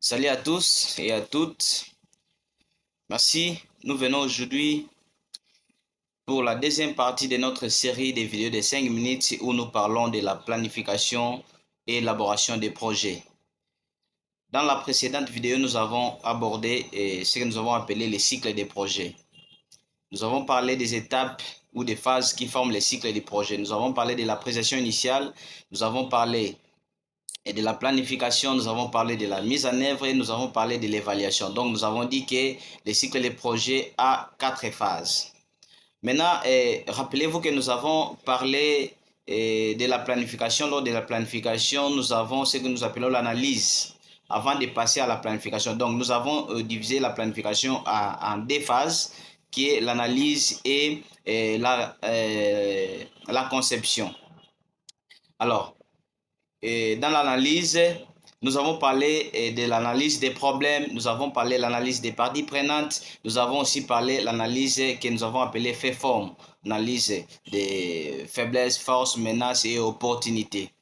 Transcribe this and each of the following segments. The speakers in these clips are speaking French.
Salut à tous et à toutes. Merci. Nous venons aujourd'hui pour la deuxième partie de notre série de vidéos de 5 minutes où nous parlons de la planification et élaboration des projets. Dans la précédente vidéo, nous avons abordé ce que nous avons appelé les cycles des projets. Nous avons parlé des étapes ou des phases qui forment les cycles des projets. Nous avons parlé de la présentation initiale, nous avons parlé de la planification, nous avons parlé de la mise en œuvre et nous avons parlé de l'évaluation. Donc, nous avons dit que le cycle des projets a 4 phases. Maintenant, rappelez-vous que nous avons parlé de la planification. Lors de la planification, nous avons ce que nous appelons l'analyse avant de passer à la planification. Donc, nous avons divisé la planification en 2 phases, qui est l'analyse et la conception. Alors, dans l'analyse, nous avons parlé de l'analyse des problèmes, nous avons parlé de l'analyse des parties prenantes, nous avons aussi parlé de l'analyse que nous avons appelée fait-forme, analyse des faiblesses, forces, menaces et opportunités.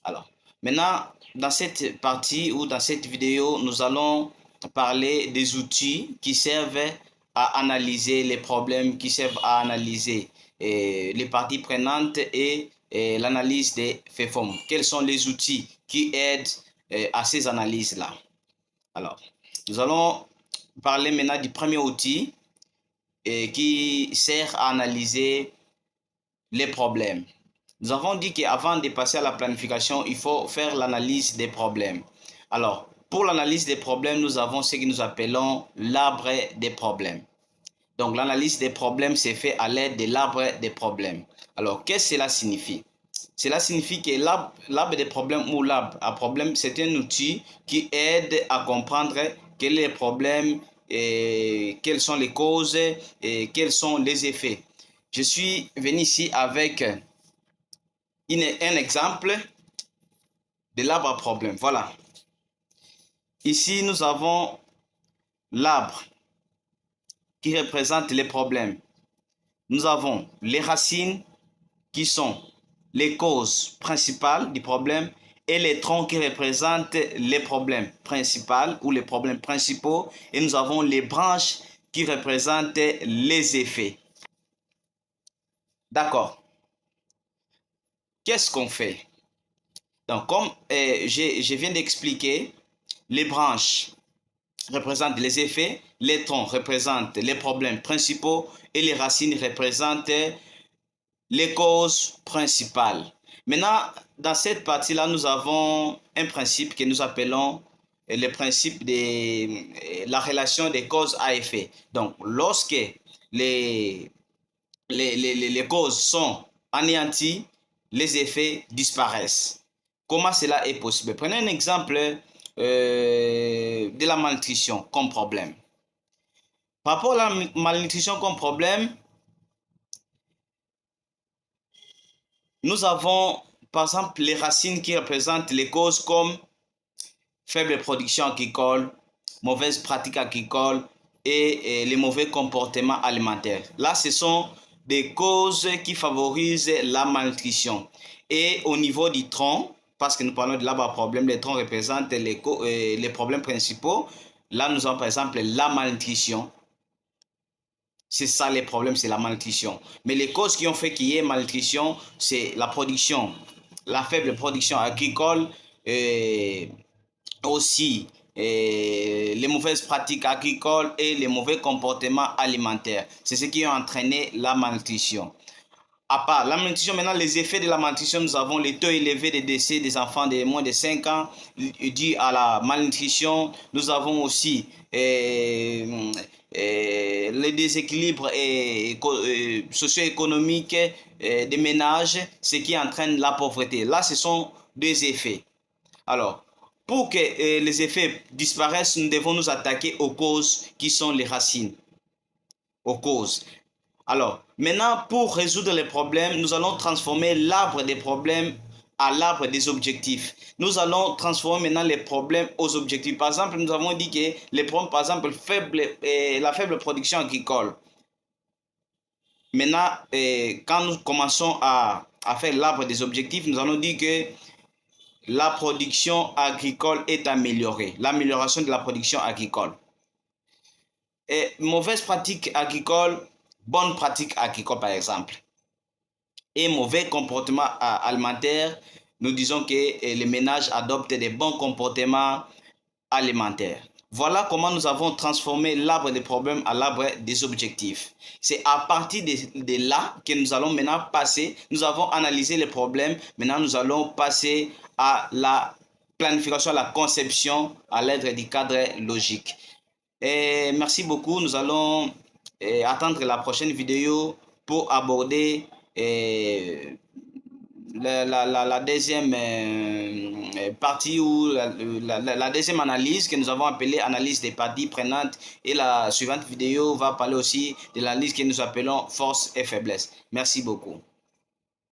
Alors, maintenant, dans cette partie ou dans cette vidéo, nous allons parler des outils qui servent à analyser les problèmes, qui servent à analyser les parties prenantes et l'analyse des faits-formes. Quels sont les outils qui aident à ces analyses-là? Alors, nous allons parler maintenant du premier outil qui sert à analyser les problèmes. Nous avons dit qu'avant de passer à la planification, il faut faire l'analyse des problèmes. Alors, pour l'analyse des problèmes, nous avons ce que nous appelons l'arbre des problèmes. Donc, l'analyse des problèmes s'est fait à l'aide de l'arbre des problèmes. Alors, qu'est-ce que cela signifie? Cela signifie que l'arbre des problèmes ou l'arbre à problème, c'est un outil qui aide à comprendre quels sont les problèmes, et quelles sont les causes et quels sont les effets. Je suis venu ici avec un exemple de l'arbre à problème. Voilà. Ici, nous avons l'arbre qui représente les problèmes. Nous avons les racines qui sont les causes principales du problème et les troncs qui représentent les problèmes principaux ou les problèmes principaux. Et nous avons les branches qui représentent les effets. D'accord. Qu'est-ce qu'on fait? Donc, comme je viens d'expliquer, les branches représentent les effets, les troncs représentent les problèmes principaux et les racines représentent les causes principales. Maintenant, dans cette partie-là, nous avons un principe que nous appelons le principe de la relation des causes à effet. Donc, lorsque les, les causes sont anéanties, les effets disparaissent. Comment cela est possible? Prenez un exemple de la malnutrition comme problème. Par rapport à la malnutrition comme problème, nous avons par exemple les racines qui représentent les causes comme faible production agricole, mauvaise pratique agricole et les mauvais comportements alimentaires. Là, ce sont des causes qui favorisent la malnutrition. Et au niveau du tronc, parce que nous parlons de l'arbre à problème, les troncs représentent les problèmes principaux. Là, nous avons par exemple la malnutrition. C'est ça les problèmes, c'est la malnutrition. Mais les causes qui ont fait qu'il y ait malnutrition, c'est la production, la faible production agricole, aussi les mauvaises pratiques agricoles et les mauvais comportements alimentaires. C'est ce qui a entraîné la malnutrition. À part la malnutrition, maintenant les effets de la malnutrition, nous avons les taux élevés de décès des enfants de moins de 5 ans dû à la malnutrition. Nous avons aussi les déséquilibres socio-économiques des ménages, ce qui entraîne la pauvreté. Là, ce sont deux effets. Alors, pour que les effets disparaissent, nous devons nous attaquer aux causes qui sont les racines. Aux causes. Alors, maintenant, pour résoudre les problèmes, nous allons transformer l'arbre des problèmes à l'arbre des objectifs. Nous allons transformer maintenant les problèmes aux objectifs. Par exemple, nous avons dit que les problèmes, par exemple, la faible production agricole. Maintenant, quand nous commençons à faire l'arbre des objectifs, nous allons dire que la production agricole est améliorée. L'amélioration de la production agricole. Et mauvaise pratique agricole, bonne pratique agricole par exemple. Et mauvais comportement alimentaire, nous disons que les ménages adoptent des bons comportements alimentaires. Voilà comment nous avons transformé l'arbre des problèmes à l'arbre des objectifs. C'est à partir de là que nous allons maintenant passer, nous avons analysé les problèmes, maintenant nous allons passer à la planification, à la conception à l'aide du cadre logique. Et merci beaucoup, nous allons attendre la prochaine vidéo pour aborder la deuxième partie ou la deuxième analyse que nous avons appelée analyse des parties prenantes, et la suivante vidéo va parler aussi de l'analyse que nous appelons force et faiblesse. Merci beaucoup.